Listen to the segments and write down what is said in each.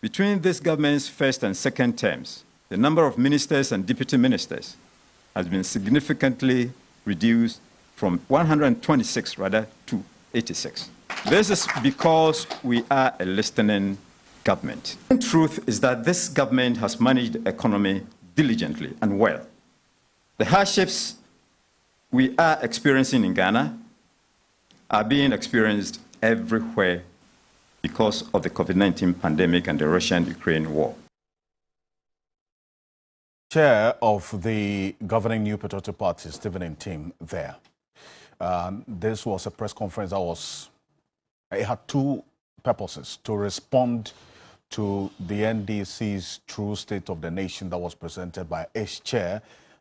Between this government's first and second terms, the number of ministers and deputy ministers has been significantly reduced from 126 to 86. This is because we are a listening government. The truth is that this government has managed the economy diligently and well. The hardships we are experiencing in Ghana are being experienced everywhere because of the COVID-19 pandemic and the Russian-Ukraine war. Chair of the governing New Patriotic Party, Stephen team there. This was a press conference that it had two purposes: to respond to the NDC's True State of the Nation that was presented by ex-chair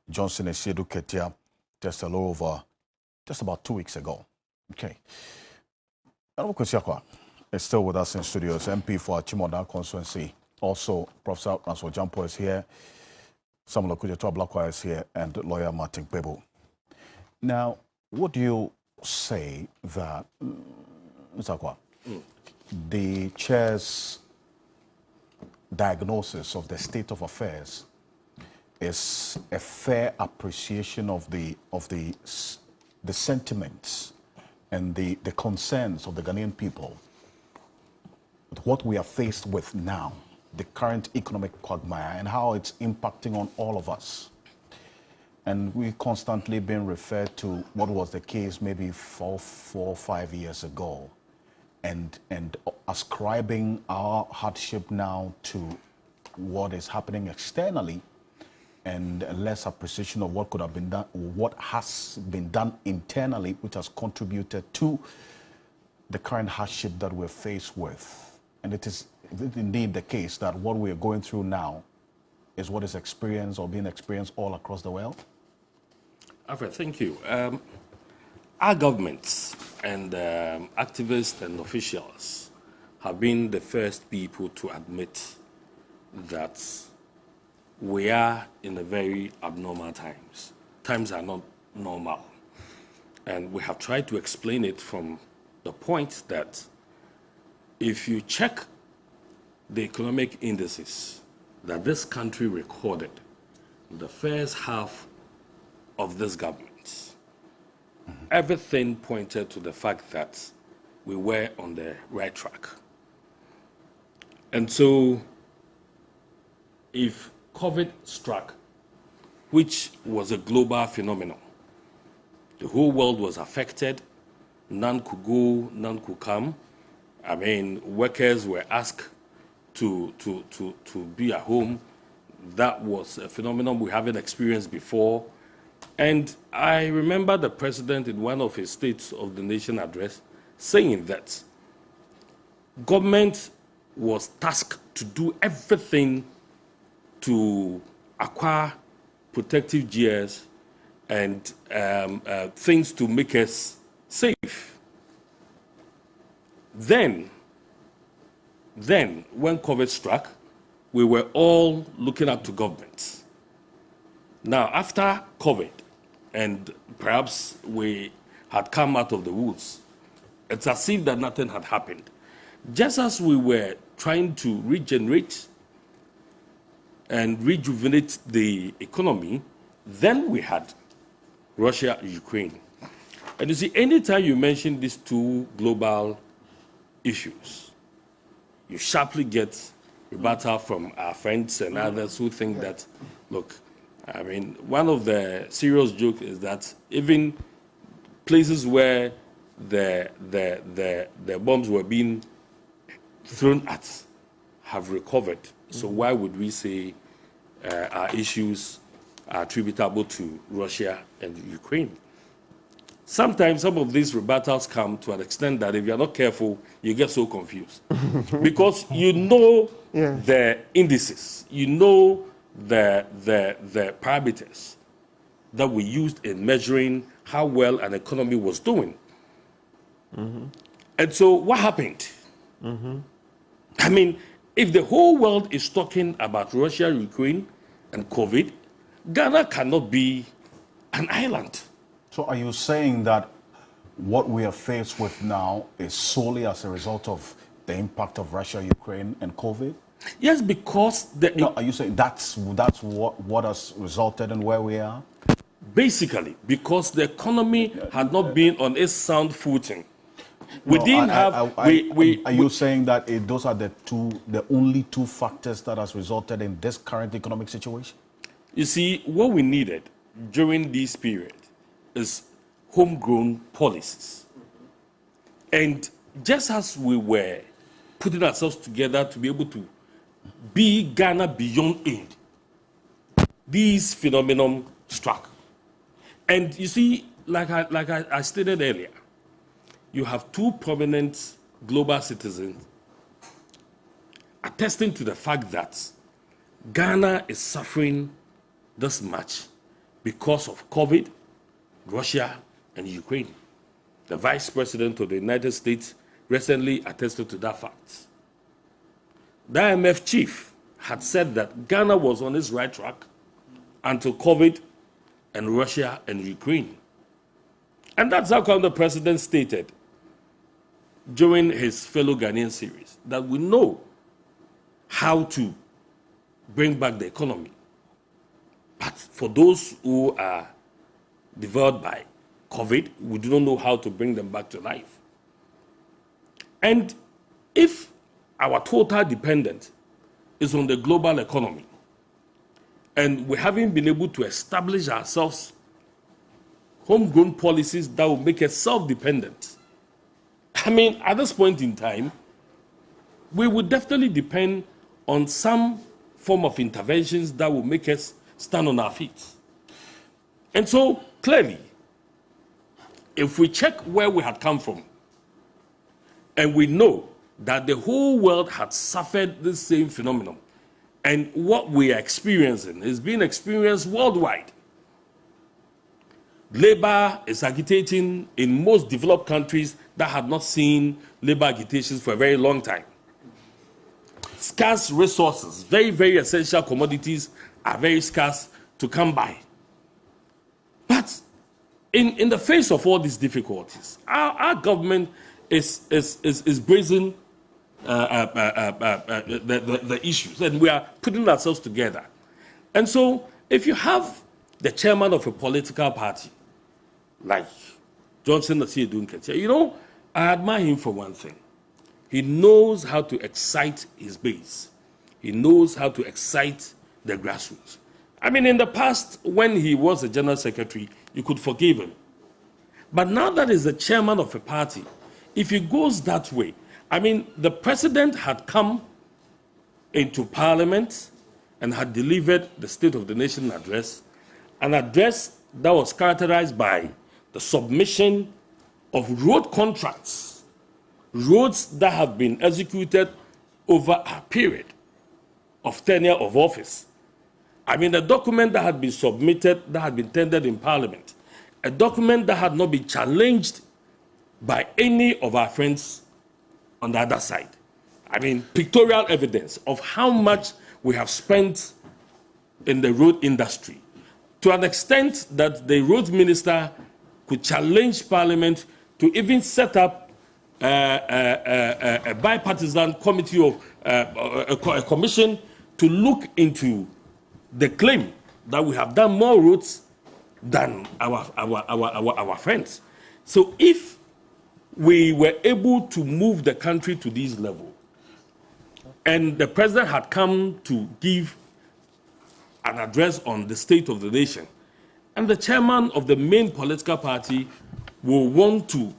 Johnson Esiedu Ketia just about 2 weeks ago. Okay. Honorable Kwesiakwa is still with us in studios, MP for Chimoda constituency. Also, Professor Francois Jampo is here, Samuel Okujeto Ablakwa is here, and lawyer Martin Bebo. Now, what do you say that, Mr. Akwa, the chair's diagnosis of the state of affairs is a fair appreciation of the sentiments and the concerns of the Ghanaian people with what we are faced with now, the current economic quagmire, and how it's impacting on all of us? And we constantly been referred to what was the case maybe 4 or 5 years ago, and ascribing our hardship now to what is happening externally, and a less appreciation of what could have been done, what has been done internally, which has contributed to the current hardship that we're faced with. And it is indeed the case that what we are going through now is what is experienced or being experienced all across the world? Alfred, thank you. Our governments and activists and officials have been the first people to admit that we are in a very abnormal times. Times are not normal. And we have tried to explain it from the point that if you check the economic indices that this country recorded in the first half of this government, everything pointed to the fact that we were on the right track. And so if COVID struck, which was a global phenomenon, the whole world was affected, none could go, none could come. I mean, workers were asked to be at home. That was a phenomenon we haven't experienced before. And I remember the president in one of his State of the Nation address saying that government was tasked to do everything to acquire protective gears and things to make us safe. Then when COVID struck, we were all looking up to government. Now, after COVID, and perhaps we had come out of the woods, it's as if that nothing had happened. Just as we were trying to regenerate and rejuvenate the economy, then we had Russia, Ukraine. And you see, anytime you mention these two global issues, you sharply get rebuttal from our friends and others who think that, look, I mean, one of the serious jokes is that even places where the bombs were being thrown at have recovered. So why would we say our issues are attributable to Russia and Ukraine? Sometimes some of these rebuttals come to an extent that if you're not careful, you get so confused. Because you know the indices, you know the parameters that we used in measuring how well an economy was doing. And so what happened? I mean, if the whole world is talking about Russia, Ukraine, and COVID, Ghana cannot be an island. So are you saying that what we are faced with now is solely as a result of the impact of Russia, Ukraine, and COVID? Yes, because No, are you saying that's what has resulted in where we are? basically because the economy had not been on a sound footing. We No, didn't have. are you saying that those are the only two factors that has resulted in this current economic situation? You see, what we needed during this period is homegrown policies. And just as we were putting ourselves together to be able to be Ghana beyond aid, this phenomenon struck. And you see, like I stated earlier, you have two prominent global citizens attesting to the fact that Ghana is suffering this much because of COVID, Russia, and Ukraine. The Vice President of the United States recently attested to that fact. The IMF chief had said that Ghana was on its right track until COVID and Russia and Ukraine. And that's how come the president stated during his fellow Ghanaian series that we know how to bring back the economy. But for those who are devoured by COVID, we do not know how to bring them back to life. And if our total dependence is on the global economy, and we haven't been able to establish ourselves homegrown policies that will make us self-dependent, I mean, at this point in time, we would definitely depend on some form of interventions that will make us stand on our feet. And so, clearly, if we check where we had come from, and we know that the whole world had suffered this same phenomenon, and what we are experiencing is being experienced worldwide. Labor is agitating in most developed countries that had not seen labor agitations for a very long time. Scarce resources, very, very essential commodities are very scarce to come by. But in the face of all these difficulties, our government is bracing the issues, and we are putting ourselves together. And so, if you have the chairman of a political party, like Johnson Asiedu, you know, I admire him for one thing. He knows how to excite his base. He knows how to excite the grassroots. I mean, in the past, when he was a general secretary, you could forgive him. But now that he's the chairman of a party, if he goes that way, I mean, the president had come into parliament and had delivered the State of the Nation address, an address that was characterized by the submission of road contracts, roads that have been executed over a period of tenure of office. I mean, a document that had been submitted, that had been tendered in Parliament, a document that had not been challenged by any of our friends on the other side. I mean, pictorial evidence of how much we have spent in the road industry, to an extent that the roads minister could challenge Parliament to even set up a bipartisan committee of a commission to look into the claim that we have done more roads than our friends. So if we were able to move the country to this level, and the president had come to give an address on the state of the nation, and the chairman of the main political party will want to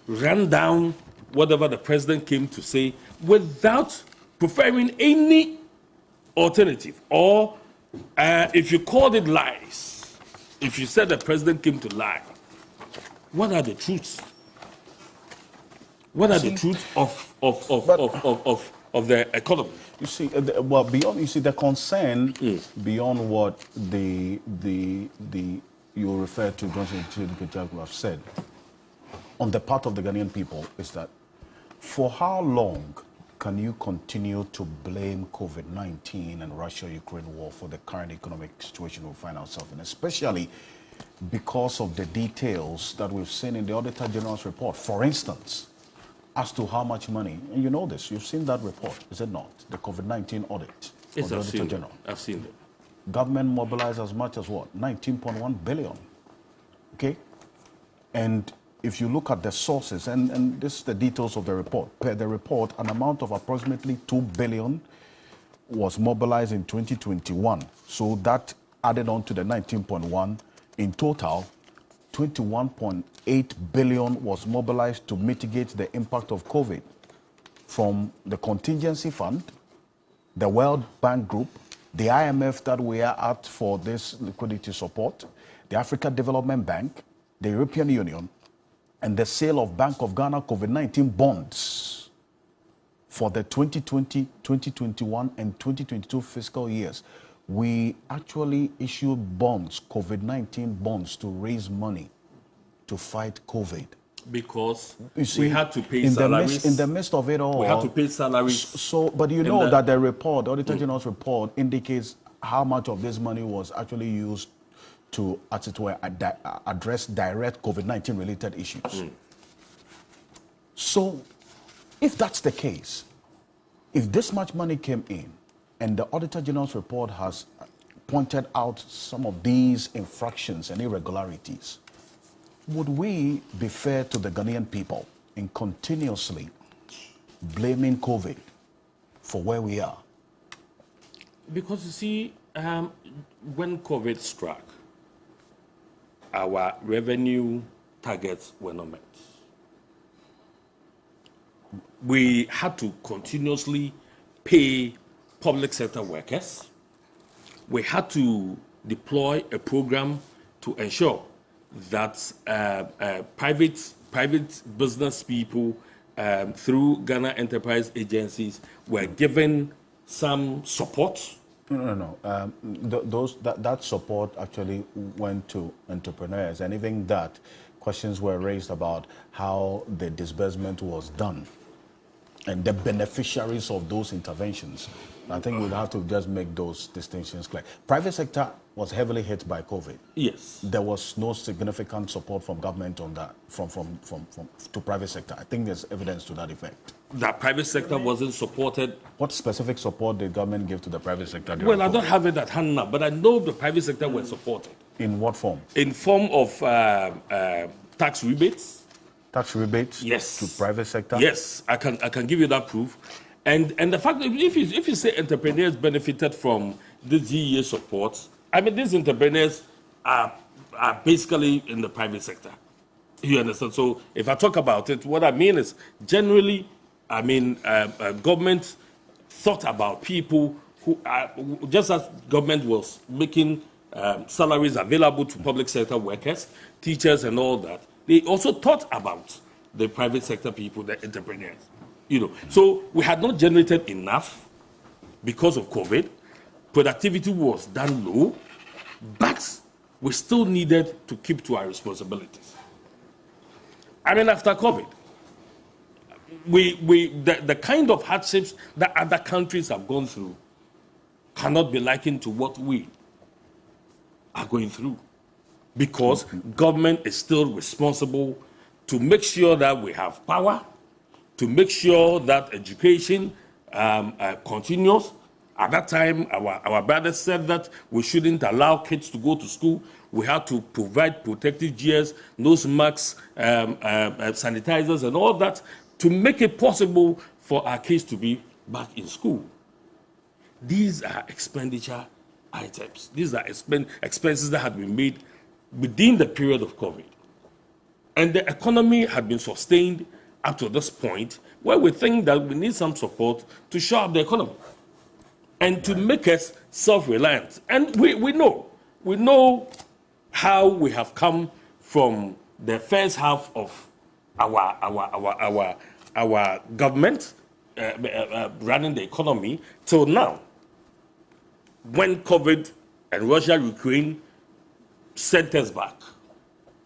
run down whatever the president came to say without preferring any alternative, or if you called it lies, if you said the president came to lie, what are the truths? What are the truths of the economy? You see, well, beyond the concern beyond what the you refer to Johnson have said on the part of the Ghanaian people is that for how long can you continue to blame COVID-19 and Russia-Ukraine war for the current economic situation we find ourselves in, especially because of the details that we've seen in the Auditor General's report? For instance, as to how much money, and you know this, you've seen that report, is it not? The COVID-19 audit Yes, of the I've Auditor seen General. them. I've seen them. Government mobilized as much as what? 19.1 billion. Okay? And if you look at the sources, and this is the details of the report, per the report, an amount of approximately 2 billion was mobilized in 2021. So that added on to the 19.1. In total, 21.8 billion was mobilized to mitigate the impact of COVID from the contingency fund, the World Bank Group, the IMF that we are at for this liquidity support, the Africa Development Bank, the European Union, and the sale of Bank of Ghana COVID-19 bonds for the 2020, 2021, and 2022 fiscal years. We actually issued bonds, COVID-19 bonds, to raise money to fight COVID. Because You see, we had to pay in salaries. in the midst of it all, we had to pay salaries. So, but you know that the report, the Auditor General's report, indicates how much of this money was actually used to, as it were, address direct COVID-19 related issues. So, if that's the case, if this much money came in, and the Auditor General's report has pointed out some of these infractions and irregularities, would we be fair to the Ghanaian people in continuously blaming COVID for where we are? Because you see, when COVID struck, our revenue targets were not met. We had to continuously pay public sector workers. We had to deploy a program to ensure that private business people through Ghana Enterprise Agencies were given some support. No. That support actually went to entrepreneurs, and even that, questions were raised about how the disbursement was done and the beneficiaries of those interventions. I think we'll have to just make those distinctions clear. Private sector was heavily hit by COVID. Yes. There was no significant support from government on that, to private sector. I think there's evidence to that effect. The private sector wasn't supported. What specific support did government give to the private sector? Well, I don't have it at hand now, but I know the private sector were supported. In what form? In form of tax rebates. Tax rebates? Yes. To private sector? Yes, I can give you that proof. And the fact that if you say entrepreneurs benefited from the GEA support, I mean, these entrepreneurs are basically in the private sector. You understand? So if I talk about it, what I mean is generally, I mean, government thought about people who are, just as government was making salaries available to public sector workers, teachers and all that, they also thought about the private sector people, the entrepreneurs. You know, so we had not generated enough because of COVID. Productivity was done low, but we still needed to keep to our responsibilities. I mean, after COVID, the kind of hardships that other countries have gone through cannot be likened to what we are going through, because government is still responsible to make sure that we have power, to make sure that education continues. At that time, our brothers said that we shouldn't allow kids to go to school. We had to provide protective gears, nose masks, sanitizers, and all that to make it possible for our kids to be back in school. These are expenditure items. These are expenses that had been made within the period of COVID. And the economy had been sustained up to this point where we think that we need some support to shore up the economy and to make us self-reliant. And we know how we have come from the first half of our government running the economy till now, when COVID and Russia-Ukraine sent us back.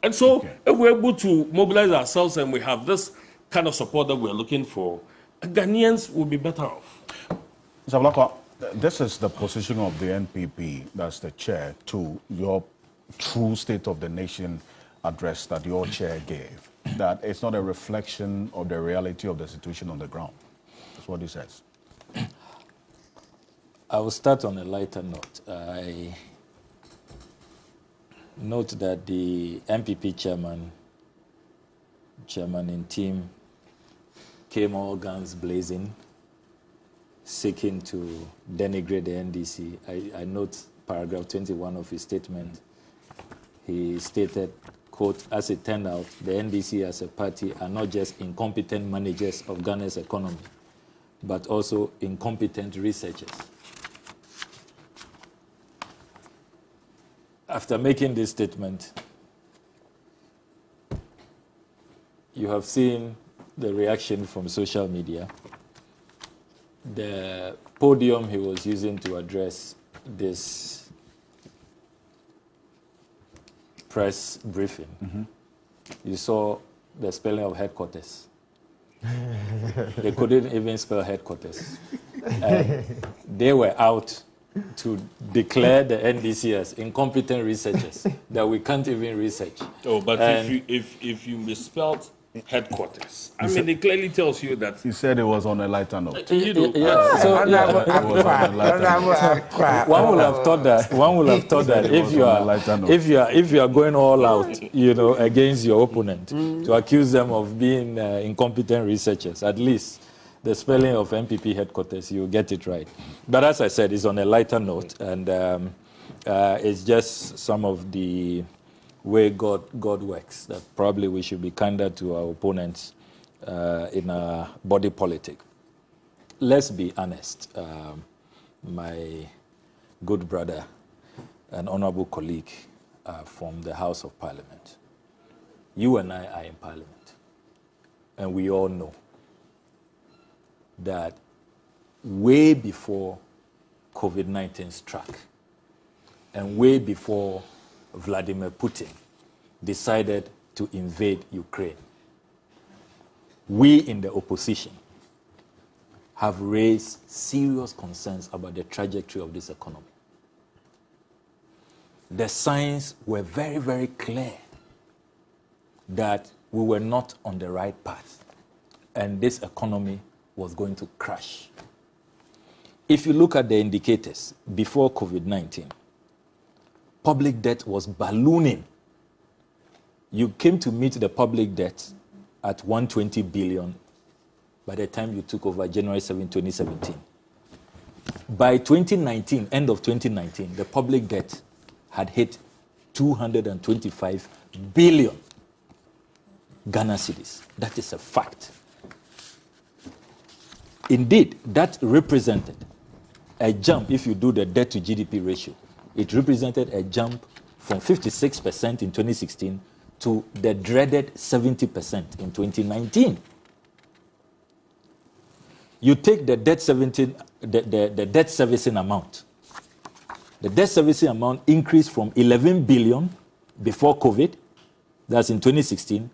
And so if we're able to mobilize ourselves and we have this kind of support that we're looking for, Ghanaians will be better off. Mr. Blakwa, this is the position of the NPP, that's the chair, to your true State of the Nation address that your chair gave. that it's not a reflection of the reality of the situation on the ground. That's what he says. I will start on a lighter note. I note that the MPP chairman in team came all guns blazing, seeking to denigrate the NDC. I note paragraph 21 of his statement. He stated, quote, as it turned out, the NDC as a party are not just incompetent managers of Ghana's economy, but also incompetent researchers. After making this statement, you have seen the reaction from social media. The podium he was using to address this press briefing, you saw the spelling of headquarters. They couldn't even spell headquarters. They were out to declare the NDC as incompetent researchers, that we can't even research. Oh, but if you misspelled headquarters, I mean, it clearly tells you that. He said it was on a lighter note. You know, one will have thought that if you are going all out, you know, against your opponent to accuse them of being incompetent researchers, at least the spelling of MPP headquarters, you get it right. But as I said, it's on a lighter note, and it's just some of the way God works, that probably we should be kinder to our opponents in our body politic. Let's be honest. My good brother and honorable colleague from the House of Parliament, you and I are in Parliament, and we all know that way before COVID-19 struck and way before Vladimir Putin decided to invade Ukraine, we in the opposition have raised serious concerns about the trajectory of this economy. The signs were very, very clear that we were not on the right path and this economy was going to crash. If you look at the indicators before COVID-19, public debt was ballooning. You came to meet the public debt at 120 billion by the time you took over January 7, 2017. By 2019, end of 2019, the public debt had hit 225 billion Ghana cedis. That is a fact. Indeed, that represented a jump. If you do the debt to GDP ratio, it represented a jump from 56% in 2016 to the dreaded 70% in 2019. You take the debt servicing amount. The debt servicing amount increased from 11 billion before COVID, that's in 2016,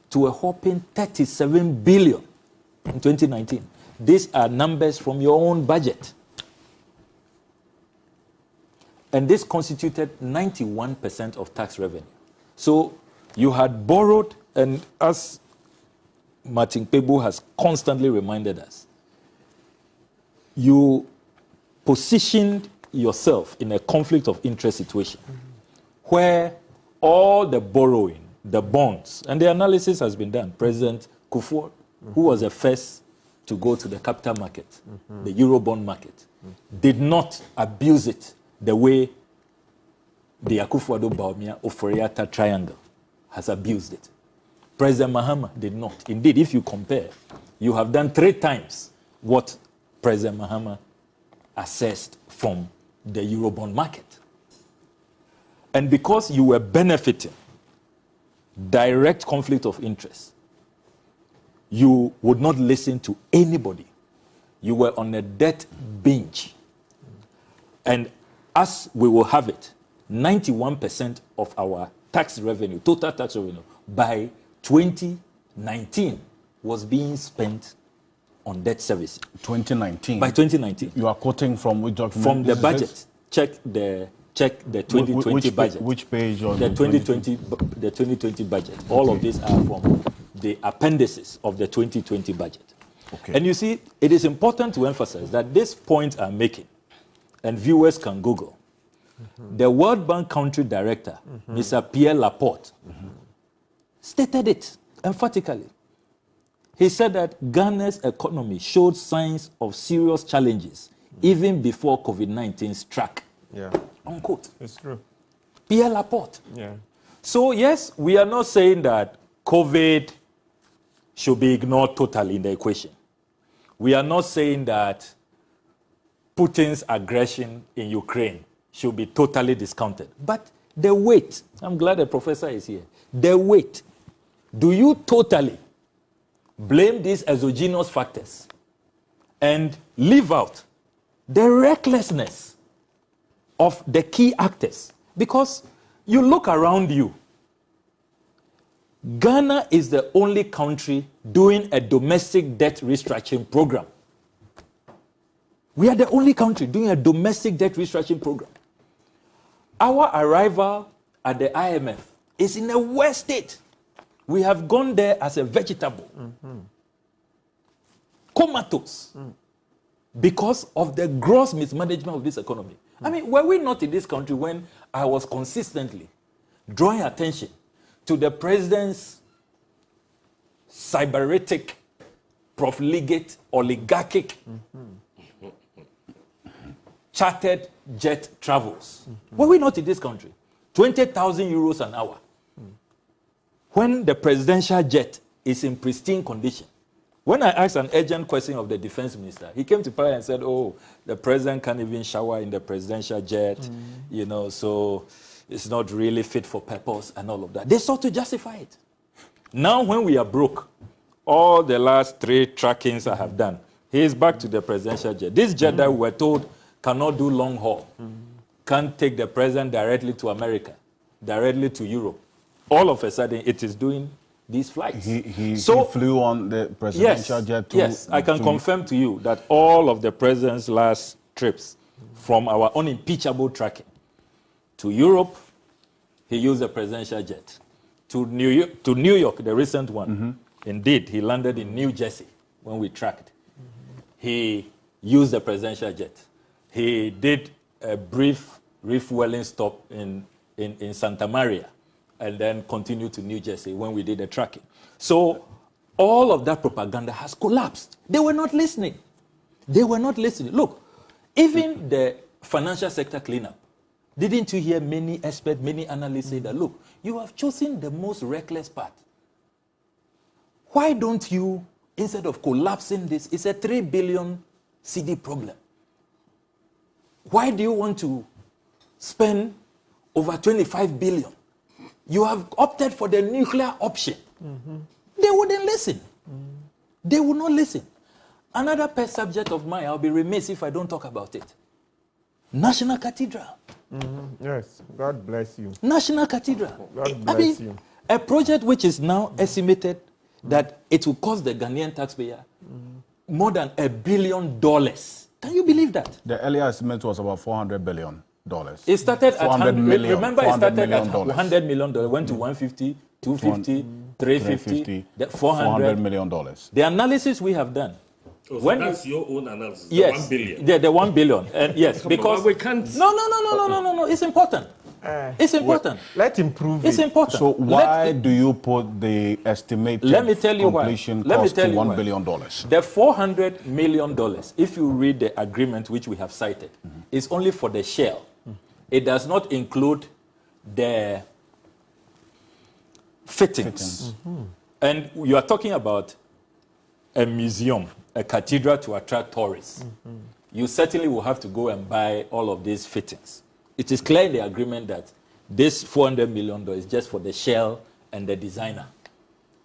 to a whopping 37 billion in 2019. These are numbers from your own budget. And this constituted 91% of tax revenue. So you had borrowed, and as Martin Kpebu has constantly reminded us, you positioned yourself in a conflict of interest situation where all the borrowing, the bonds, and the analysis has been done. President Kufuor, who was the first to go to the capital market, the Eurobond market, did not abuse it the way the Akufo-Addo Bawumia-Ofori-Atta triangle has abused it. President Mahama did not. Indeed, if you compare, you have done 3 times what President Mahama assessed from the Eurobond market. And because you were benefiting, direct conflict of interest, you would not listen to anybody. You were on a debt binge. And as we will have it, 91% of our tax revenue, total tax revenue, by 2019 was being spent on debt servicing. 2019? By 2019. You are quoting from which document? From the budget. Check the check the 2020 budget. Which page on the 2020 budget? All of these are from the appendices of the 2020 budget. Okay. And you see, it is important to emphasize that this point I'm making, and viewers can Google, the World Bank Country Director, Mr. Pierre Laporte, stated it emphatically. He said that Ghana's economy showed signs of serious challenges even before COVID-19 struck. Yeah. Unquote. It's true. Pierre Laporte. Yeah. So, yes, we are not saying that COVID should be ignored totally in the equation. We are not saying that Putin's aggression in Ukraine should be totally discounted. But the weight, I'm glad the professor is here, the weight, do you totally blame these exogenous factors and leave out the recklessness of the key actors? Because you look around you, Ghana is the only country doing a domestic debt restructuring program. We are the only country doing a domestic debt restructuring program. Our arrival at the IMF is in a worse state. We have gone there as a vegetable. Comatose. Because of the gross mismanagement of this economy. I mean, were we not in this country when I was consistently drawing attention to the president's cyberitic, profligate, oligarchic, chartered jet travels? Were we not in this country? 20,000 euros an hour. When the presidential jet is in pristine condition. When I asked an urgent question of the defense minister, he came to Parliament and said, oh, the president can't even shower in the presidential jet, you know, so it's not really fit for purpose and all of that. They sought to justify it. Now when we are broke, all the last 3 trackings I have done, he is back to the presidential jet. This jet that we were told cannot do long haul, can't take the president directly to America, directly to Europe. All of a sudden, it is doing these flights. He flew on the presidential jet to... Yes, I can confirm to you that all of the president's last trips from our unimpeachable tracking to Europe, he used the presidential jet. To New York, the recent one, indeed, he landed in New Jersey when we tracked. He used the presidential jet. He did a brief refueling stop in Santa Maria and then continued to New Jersey when we did the tracking. So all of that propaganda has collapsed. They were not listening. They were not listening. Look, even the financial sector cleanup, didn't you hear many experts, many analysts say that, look, you have chosen the most reckless path. Why don't you, instead of collapsing this, it's a 3 billion CD problem. Why do you want to spend over 25 billion? You have opted for the nuclear option. They wouldn't listen. They would not listen. Another pet subject of mine, I'll be remiss if I don't talk about it. National Cathedral. Yes, God bless you. National Cathedral. God bless you. A project which is now estimated that it will cost the Ghanaian taxpayer more than $1 billion. Can you believe that? The earlier estimate was about $400 billion. It started at 400 million. Remember, it started at $400 $100 million, went to 150, 250, 350, 400 million. The analysis we have done. Oh, so that's your own analysis. Yes, the 1 billion. Yeah, the 1 billion. And yes, because we can't. No. It's important. It's important. Let's improve It's it. important. So why do you put the estimated completion cost to $1 billion? The $400 million, if you read the agreement which we have cited, is only for the shell. It does not include the fittings. And you are talking about a museum, a cathedral to attract tourists. You certainly will have to go and buy all of these fittings. It is clear in the agreement that this $400 million is just for the shell and the designer,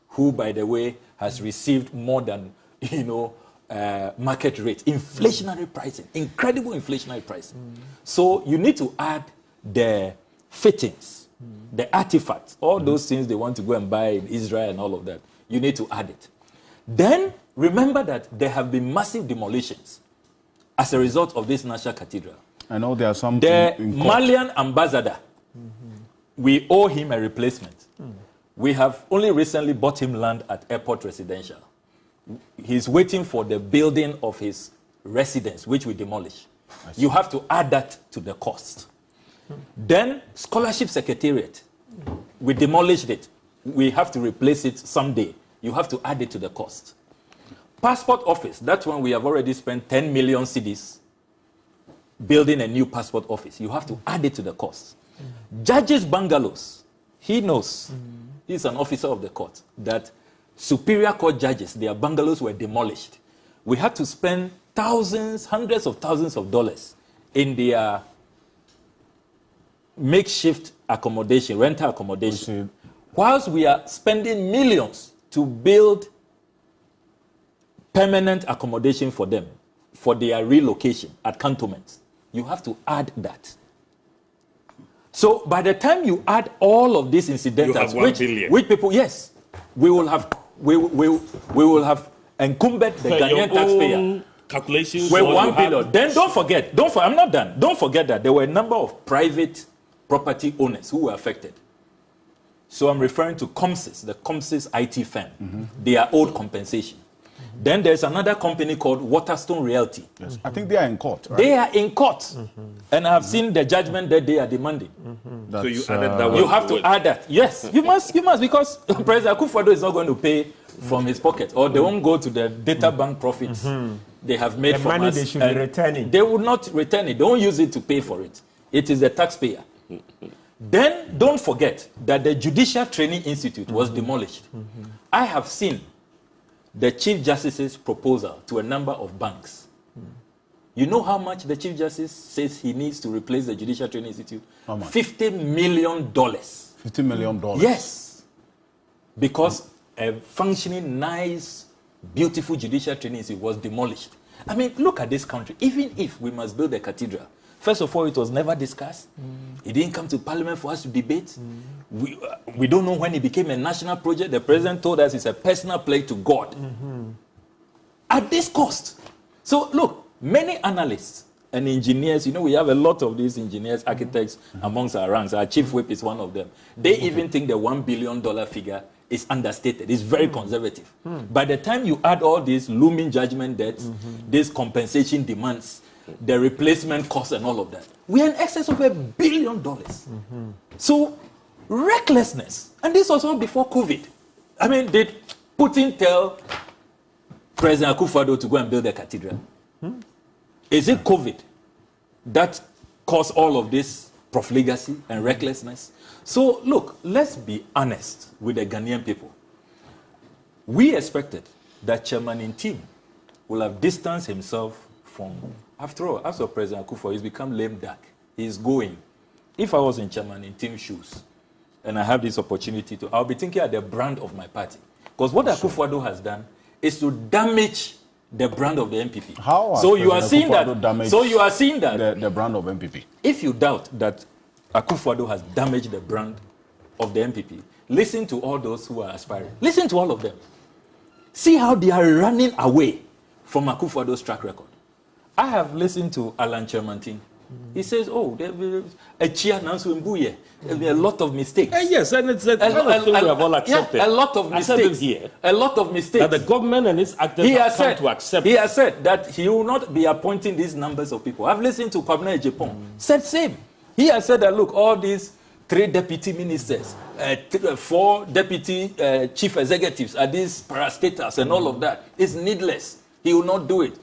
who, by the way, has received more than, market rate, inflationary pricing, incredible inflationary pricing. So you need to add the fittings, the artifacts, all those things they want to go and buy in Israel and all of that. You need to add it. Then remember that there have been massive demolitions as a result of this National Cathedral. I know there are some The in court. Malian ambassador, we owe him a replacement. We have only recently bought him land at Airport Residential. He's waiting for the building of his residence, which we demolish. You have to add that to the cost. Then Scholarship Secretariat, we demolished it. We have to replace it someday. You have to add it to the cost. Passport Office, that's when we have already spent 10 million cedis building a new passport office. You have to add it to the cost. Judges' bungalows, he knows, he's an officer of the court, that Superior Court judges, their bungalows were demolished. We had to spend thousands, hundreds of thousands of dollars in their makeshift accommodation, rental accommodation, whilst we are spending millions to build permanent accommodation for them, for their relocation at cantonments. You have to add that. So by the time you add all of these incidentals, which people, yes, we will have encumbered the Ghanaian taxpayer. Calculations. With 1 billion. Then don't forget, I'm not done. Don't forget that there were a number of private property owners who were affected. So I'm referring to COMSIS, the COMSIS IT firm. They are owed compensation. Then there's another company called Waterstone Realty. Yes. I think they are in court, right? They are in court. And I have seen the judgment that they are demanding. So you added that one. You have to add that. Yes, you must, because President Akufo-Addo is not going to pay from his pocket, or they won't go to the data bank profits they have made from money us. they should be returning. They will not return it. They won't use it to pay for it. It is the taxpayer. Then don't forget that the Judicial Training Institute was demolished. I have seen the Chief Justice's proposal to a number of banks. You know how much the Chief Justice says he needs to replace the Judicial Training Institute? How much? $50 million. $50 million? Yes. Because a functioning, nice, beautiful Judicial Training Institute was demolished. I mean, look at this country. Even if we must build a cathedral, first of all, it was never discussed. It didn't come to Parliament for us to debate. We don't know when it became a national project. The President told us it's a personal play to God. At this cost. So, look, many analysts and engineers, we have a lot of these engineers, architects amongst our ranks. Our chief whip is one of them. They even think the $1 billion figure is understated. It's very conservative. By the time you add all these looming judgment debts, these compensation demands, the replacement costs and all of that, we are in excess of $1 billion. So, recklessness. And this was all before COVID. I mean, did Putin tell President Akufo-Addo to go and build a cathedral? Is it COVID that caused all of this profligacy and recklessness? So, look, let's be honest with the Ghanaian people. We expected that Chairman in team will have distanced himself from, after all, as for President Akufo, he's become lame duck. He's going. If I was in Chairman in team shoes and I have this opportunity to, I'll be thinking of the brand of my party. Because what Akufo-Addo has done is to damage the brand of the MPP. How? So you are seeing that. So you are seeing that the brand of MPP. If you doubt that Akufo-Addo has damaged the brand of the MPP, listen to all those who are aspiring. Listen to all of them. See how they are running away from Akufo-Addo's track record. I have listened to Alan Chermantin. He says, oh, there a lot of mistakes. Yes, and it's a kind of thing we have all accepted. Yeah, a lot of mistakes. I said it here. A lot of mistakes. That the government and its actors have come to accept. He has said that he will not be appointing these numbers of people. I've listened to Kwabena Ejepong. Said same. He has said that, look, all these 3 deputy ministers, 4 deputy chief executives are these parastatals and all of that. It's needless. He will not do it.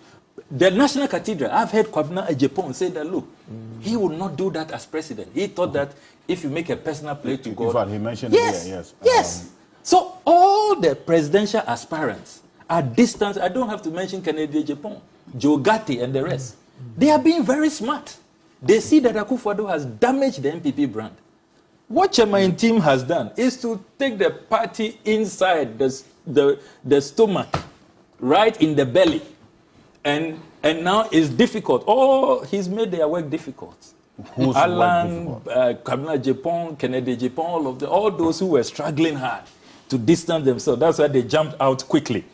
The National Cathedral, I've heard Kwabena Ejepong say that, look, he would not do that as president. He thought that if you make a personal play to God... In fact, he mentioned yes, it here, yes. Yes. So all the presidential aspirants are distant. I don't have to mention Kennedy Ejepong, Joe Gatti and the rest. They are being very smart. They see that Akufo-Addo has damaged the MPP brand. What Chairman team has done is to take the party inside the stomach, right in the belly. And now it's difficult. Oh, he's made their work difficult. Who's Alan, Kwabena Ejepong, Kennedy Ejepong, all those who were struggling hard to distance themselves. That's why they jumped out quickly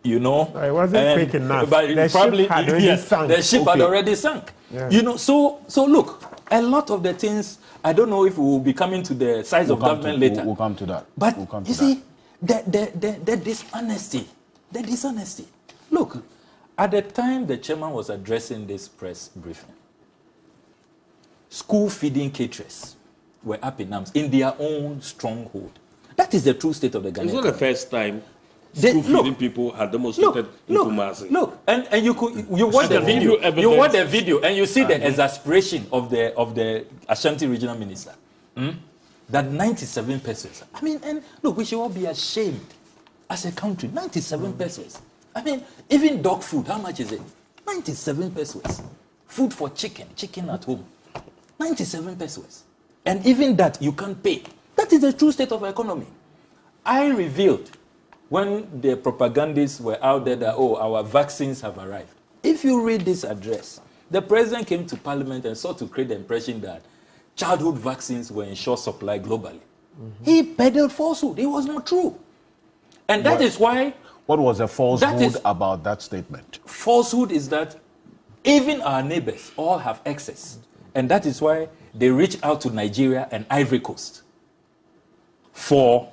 You know, I wasn't quick enough. But The probably ship had already sunk. the ship had already sunk. Yeah. You know, so look, a lot of the things. I don't know if we will be coming to the size of government later. We'll come to that. But we'll come to you see, the dishonesty. Look, at the time the chairman was addressing this press briefing, school feeding caterers were up in arms in their own stronghold. That is the true state of the Ghanaian It's not the first time They- school feeding people had demonstrated into masses. Look, and you watch the Show video. evidence. You watch the video, and you see the exasperation of the Ashanti regional minister. That 97 pesos. I mean, and look, we should all be ashamed as a country. 97 pesos. I mean, even dog food, how much is it? 97 pesos. Food for chicken at home. 97 pesos. And even that you can't pay. That is the true state of our economy. I revealed when the propagandists were out there that, oh, our vaccines have arrived. If you read this address, the president came to parliament and sought to create the impression that childhood vaccines were in short supply globally. He peddled falsehood. It was not true. And that is why... What was the falsehood is- about that statement? Falsehood is that even our neighbors all have excess. And that is why they reach out to Nigeria and Ivory Coast for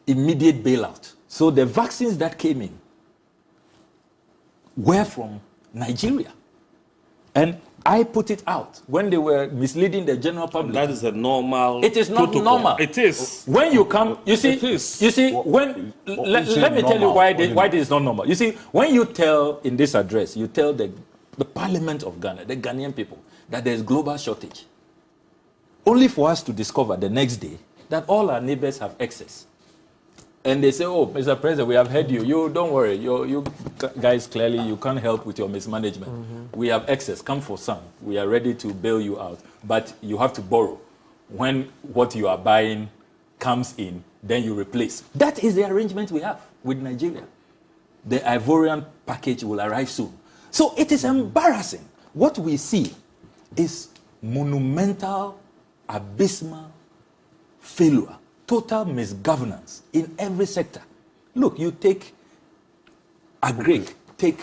immediate bailout. So the vaccines that came in were from Nigeria. And I put it out when they were misleading the general public. That is a normal. It is not protocol. normal. It is. When you come, you see, It is. you see, when let you say me tell you normal? why What do you why mean? this is not normal. You see, when you tell in this address, you tell the Parliament of Ghana, the Ghanaian people, that there's global shortage, only for us to discover the next day that all our neighbors have excess. And they say, oh, Mr. President, we have heard you. You don't worry. You guys, clearly, you can't help with your mismanagement. We have excess. Come for some. We are ready to bail you out. But you have to borrow. When what you are buying comes in, then you replace. That is the arrangement we have with Nigeria. The Ivorian package will arrive soon. So it is embarrassing. What we see is monumental, abysmal failure. Total misgovernance in every sector. Look, you take agric, take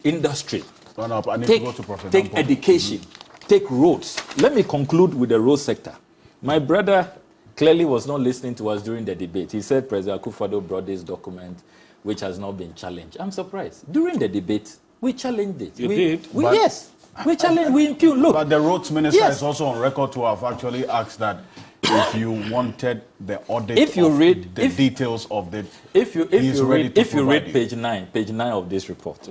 industry, I need take, to go to Professor take Dampo. education, take roads. Let me conclude with the road sector. My brother clearly was not listening to us during the debate. He said President Akufo-Addo brought this document which has not been challenged. I'm surprised. During the debate, we challenged it. You did? Yes. We challenged, we impugned. Look, But the roads minister Yes. is also on record to have actually asked that if you wanted the audit If you of read- the if- details of the... if you he's ready read to if you read provide page 9 of this report,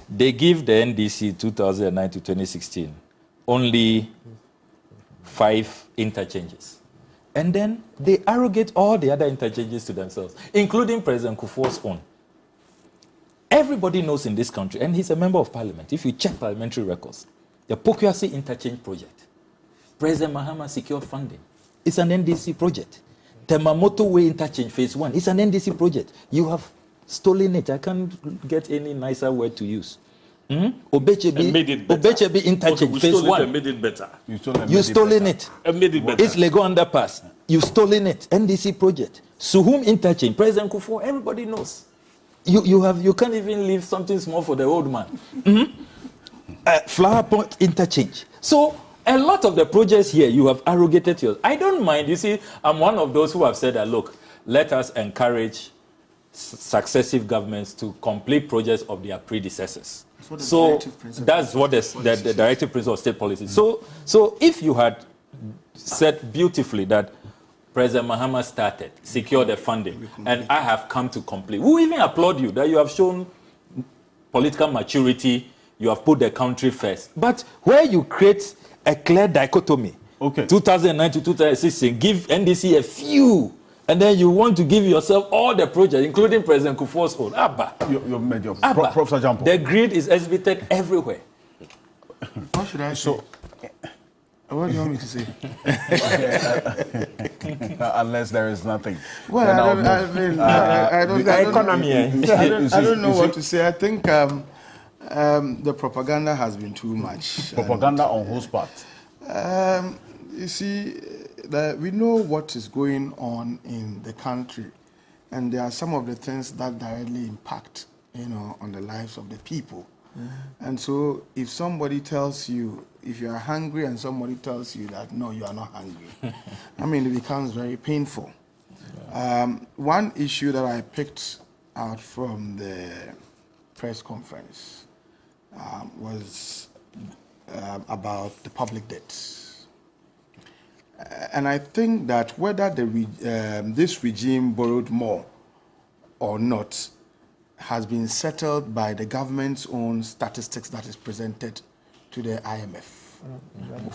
they give the NDC 2009 to 2016 only 5 interchanges, and then they arrogate all the other interchanges to themselves, including President Kufuor's own. Everybody knows in this country, and he's a member of parliament. If you check parliamentary records, the Pokuasi interchange project, President Mahama secured funding. It's an NDC project. Temamoto Way interchange phase 1. It's an NDC project. You have stolen it. I can't get any nicer word to use. And made it better. Obechebi interchange We phase stole it 1. and made it better. You stolen it. And made it better. It's Lego Underpass. You stolen it. NDC project. Suhum interchange. President Kufuor. Everybody knows. You can't even leave something small for the old man. Flower Point interchange. So a lot of the projects here you have arrogated yours. I don't mind. You see, I'm one of those who have said that, look, let us encourage successive governments to complete projects of their predecessors. So that's what the directive principle of state policy. So if you had said beautifully that President Mahama started, secured the funding, and I have come to complete, we even applaud you that you have shown political maturity, you have put the country first. But where you create a clear dichotomy, 2009 to 2016, give NDC a few, and then you want to give yourself all the projects, including President Kufuor's own. Abba. You've made your... Abba. Professor Jampo. The greed is exhibited everywhere. What should I say? What do you want me to say? Unless there is nothing. Well, Then I'll I move. don't know what to say. I think the propaganda has been too much. Propaganda on whose part? You see, we know what is going on in the country, and there are some of the things that directly impact, on the lives of the people. And so if somebody tells you, if you are hungry and somebody tells you that, no, you are not hungry, I mean, it becomes very painful. One issue that I picked out from the press conference was about the public debts. And I think that whether this regime borrowed more or not has been settled by the government's own statistics that is presented to the IMF.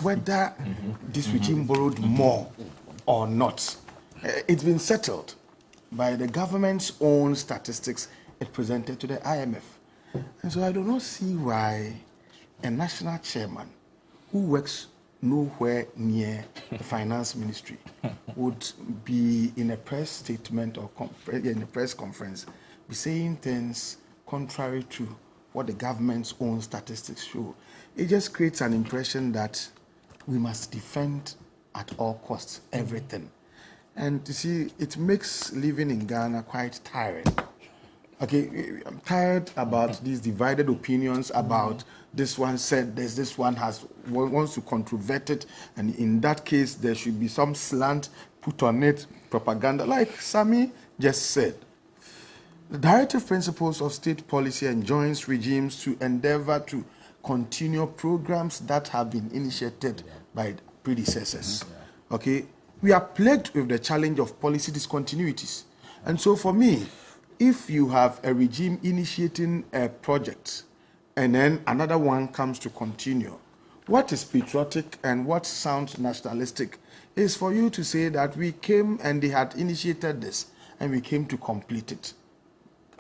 Whether this regime borrowed more or not, it's been settled by the government's own statistics it presented to the IMF. And so I do not see why a national chairman who works nowhere near the finance ministry would be in a press statement or in a press conference be saying things contrary to what the government's own statistics show. It just creates an impression that we must defend at all costs everything. And you see, it makes living in Ghana quite tiring. Okay, I'm tired about these divided opinions about this one said this one wants to controvert it, and in that case there should be some slant put on it, propaganda, like Sami just said. The directive principles of state policy enjoins regimes to endeavor to continue programs that have been initiated by predecessors. Okay, we are plagued with the challenge of policy discontinuities, and so for me, if you have a regime initiating a project and then another one comes to continue, what is patriotic and what sounds nationalistic is for you to say that we came and they had initiated this and we came to complete it.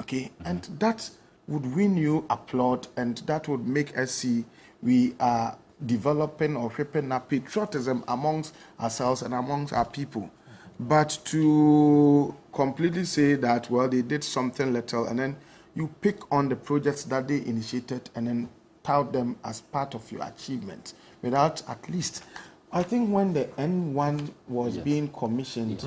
Okay, and that would win you applaud, and that would make us see we are developing or shaping up patriotism amongst ourselves and amongst our people. But to completely say that, well, they did something little, and then you pick on the projects that they initiated and then tout them as part of your achievement without at least, I think when the N1 was being commissioned,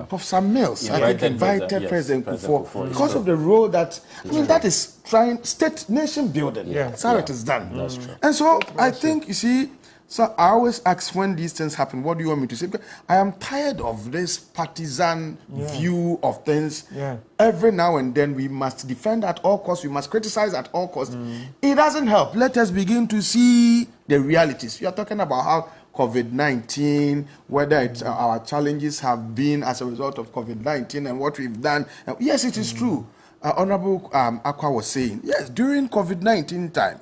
Professor Mills, I think, invited President Kufuor because of the role that, I mean, that is trying state nation building. That's how it is done. That's true. And so I think, you see, so I always ask when these things happen, what do you want me to say? Because I am tired of this partisan view of things. Every now and then we must defend at all costs, we must criticize at all costs. It doesn't help. Let us begin to see the realities. We are talking about how COVID-19, whether it's our challenges have been as a result of COVID-19 and what we've done. Yes, it is true. Honorable Akwa was saying, yes, during COVID-19 time,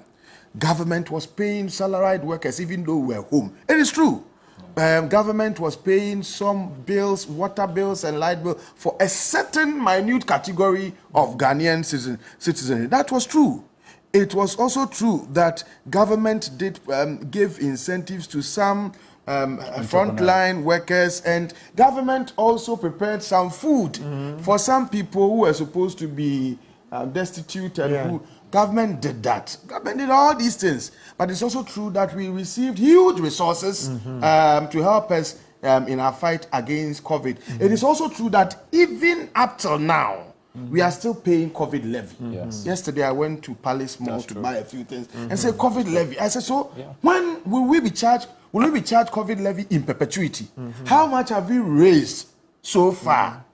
government was paying salaried workers even though we were home. It is true. Government was paying some bills, water bills and light bills for a certain minute category of Ghanaian citizenry. That was true. It was also true that government did give incentives to some frontline workers, and government also prepared some food for some people who were supposed to be destitute and who government did that. Government did all these things. But it's also true that we received huge resources to help us in our fight against COVID. It is also true that even up till now, we are still paying COVID levy. Yesterday, I went to Palace Mall to buy a few things and said COVID levy. I said, so when will we be charged? Will we be charged COVID levy in perpetuity? How much have we raised so far?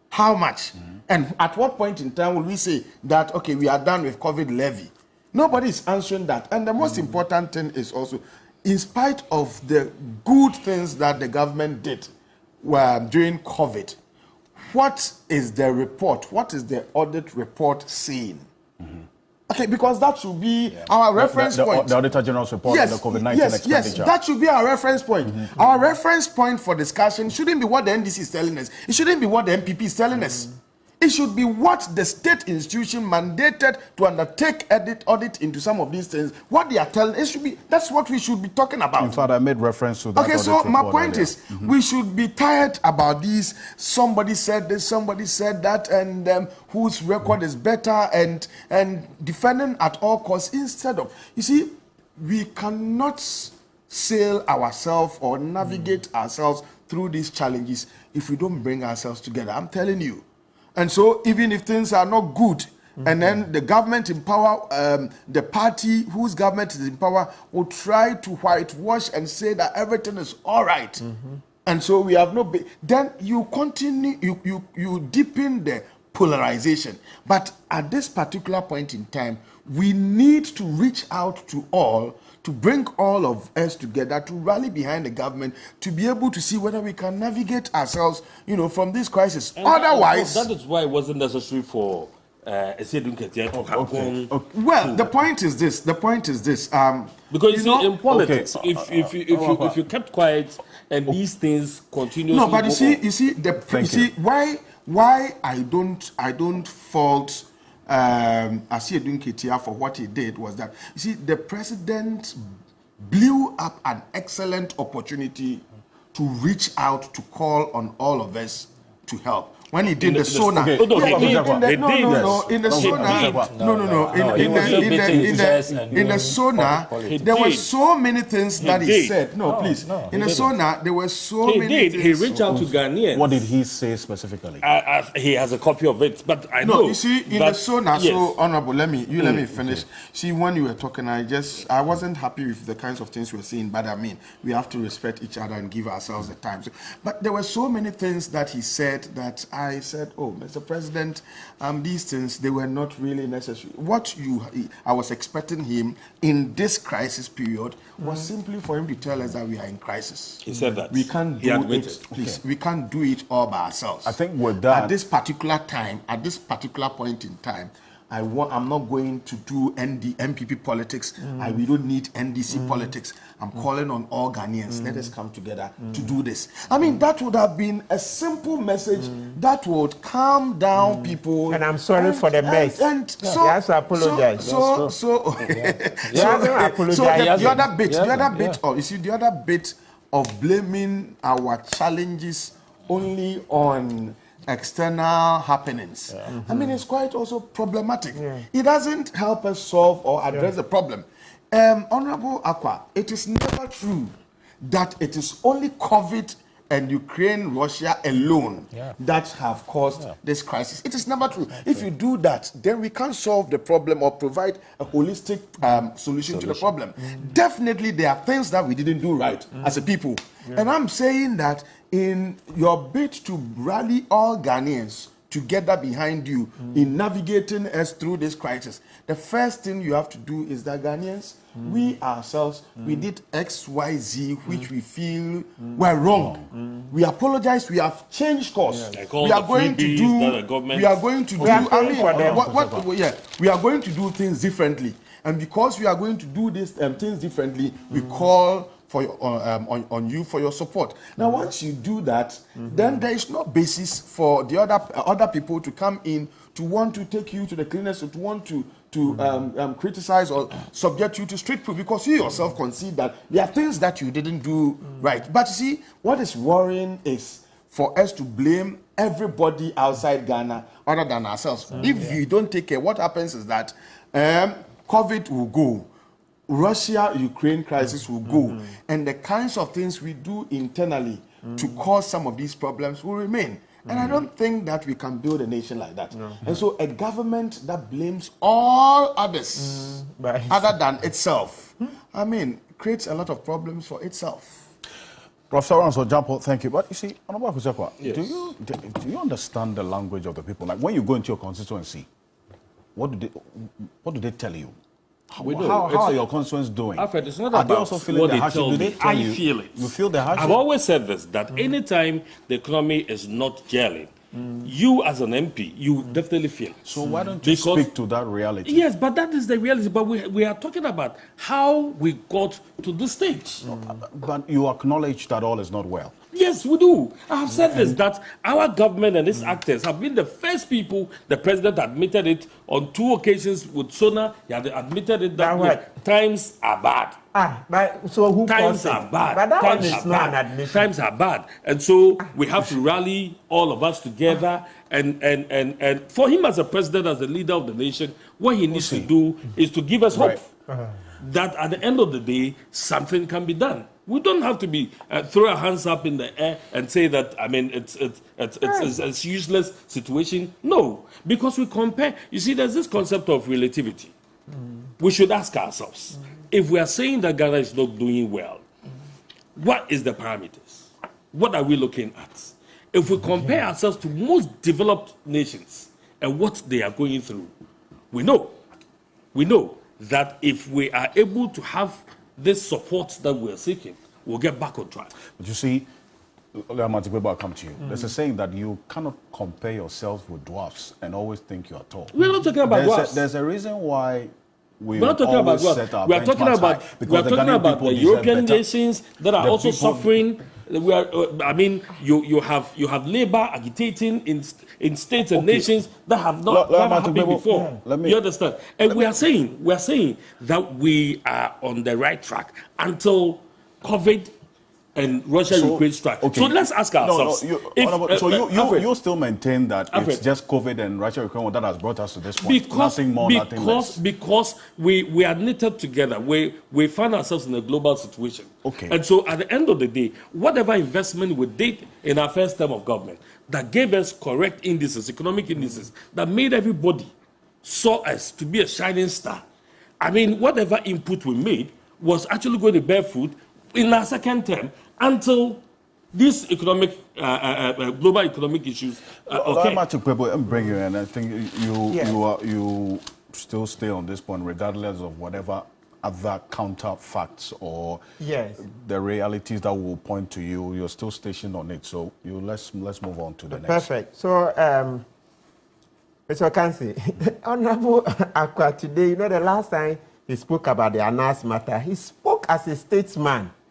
How much? And at what point in time will we say that, okay, we are done with COVID levy? Nobody is answering that. And the most important thing is also, in spite of the good things that the government did during COVID, what is the report? What is the audit report saying? Okay, because that should be our reference point. The Auditor General's report on the COVID-19 expenditure. Yes, that should be our reference point. Our reference point for discussion shouldn't be what the NDC is telling us. It shouldn't be what the MPP is telling us. It should be what the state institution mandated to undertake audit into some of these things. What they are telling, it should be, that's what we should be talking about. In fact, I made reference to that. Okay, so my point is, we should be tired about these. Somebody said this, somebody said that, and whose record is better, and defending at all costs instead of, you see, we cannot sail ourselves or navigate ourselves through these challenges if we don't bring ourselves together. I'm telling you. And so even if things are not good, and then the government in power, the party whose government is in power will try to whitewash and say that everything is all right. And so we have no, then you continue, you deepen the polarization. But at this particular point in time, we need to reach out to all, to bring all of us together, to rally behind the government, to be able to see whether we can navigate ourselves, from this crisis. And Otherwise, that is why it wasn't necessary for well, the point is this. Because you see, in politics, if you kept quiet and these things continuously. No, but you see, why I don't fault Asiedun Ketia for what he did was that, you see, the president blew up an excellent opportunity to reach out to call on all of us to help. When he did the sonar, in the sonar, there were so many things that he said. No, please. In the sonar, there were so many things. He reached out to Ghanaians. What did he say specifically? He has a copy of it, but I know. No, you see, in the sonar, so honorable, let me finish. See, when you were talking, I wasn't happy with the kinds of things you were saying, but I mean, we have to respect each other and give ourselves the time. But there were so many things that he said that I said, oh, Mr. President, these things, they were not really necessary. I was expecting him in this crisis period was simply for him to tell us that we are in crisis. He said that. We can't do it, please. We can't do it all by ourselves. I think with that, at this particular time, at this particular point in time, I'm not going to do MPP politics. We don't need NDC politics. I'm calling on all Ghanaians. Let us come together to do this. I mean, that would have been a simple message that would calm down people. And I'm sorry for the mess. And so, he has to apologize. The other bit of blaming our challenges only on external happenings. I mean, it's quite also problematic. It doesn't help us solve or address the problem. Honorable Akwa, it is never true that it is only COVID and Ukraine, Russia alone that have caused this crisis. It is never true. If you do that, then we can't solve the problem or provide a holistic solution to the problem. Definitely, there are things that we didn't do right as a people. And I'm saying that in your bid to rally all Ghanaians together behind you in navigating us through this crisis, the first thing you have to do is that Ghanaians, we ourselves, we did X, Y, Z, which we feel were wrong. We apologize. We have changed course. We are going to do. We are going to do. We are going to do things differently, and because we are going to do these things differently, we call for on you for your support. Now, once you do that, then there is no basis for the other people to come in to want to take you to the cleaners, or to want to criticize or subject you to street proof, because you yourself concede that there are things that you didn't do right. But you see, what is worrying is for us to blame everybody outside Ghana other than ourselves. If you don't take care, what happens is that COVID will go. Russia-Ukraine crisis will go, and the kinds of things we do internally to cause some of these problems will remain. And I don't think that we can build a nation like that. And so a government that blames all others other than itself, I mean, creates a lot of problems for itself. Professor Ranso Jampo, thank you. But you see, Honorable Kusekwa, do you understand the language of the people? Like when you go into your constituency, what do they tell you? How are your constituents doing? Alfred, it's not about what they tell me. I feel it. You feel the hardship? I've always said this, that anytime the economy is not gelling, you as an MP, you definitely feel it. So why don't you speak to that reality? Yes, but that is the reality. But we are talking about how we got to this stage. But you acknowledge that all is not well. Yes, we do. I have said this, that our government and its actors have been the first people. The president admitted it on 2 occasions with Sona. He had admitted it that times are bad. But so who times are bad. But that times one is not an admission. Times are bad, and so we have to rally all of us together. And for him as a president, as the leader of the nation, what he needs to do is to give us hope that at the end of the day, something can be done. We don't have to be throw our hands up in the air and say that, I mean, it's a useless situation. No, because we compare. You see, there's this concept of relativity. We should ask ourselves, if we are saying that Ghana is not doing well, what is the parameters? What are we looking at? If we compare ourselves to most developed nations and what they are going through, we know that if we are able to have this support that we are seeking, we'll get back on track. But you see, I'll come to you. There's a saying that you cannot compare yourself with dwarfs and always think you are tall. We're not talking about dwarfs. There's a reason why we're not talking about dwarfs. We are talking about the European nations that are also suffering. We are, I mean, you have labor agitating in states and nations that have not never happened before. You understand? And we are saying that we are on the right track until COVID and Russia-Ukraine strike. Okay. So let's ask ourselves. You still maintain that it's just COVID and Russia-Ukraine that has brought us to this point. Nothing more, nothing less. Because we are knitted together. We find ourselves in a global situation. Okay. And so at the end of the day, whatever investment we did in our first term of government that gave us correct indices, economic indices, that made everybody saw us to be a shining star. I mean, whatever input we made was actually going to bear fruit in our second term until these economic, global economic issues. I'm bring you in. I think you still stay on this point, regardless of whatever other counterfacts or the realities that will point to you. You're still stationed on it. So let's move on to the next. Perfect. So, Mr. Okansi, Honorable Akwa today, you know, the last time he spoke about the Anas matter, he spoke as a statesman.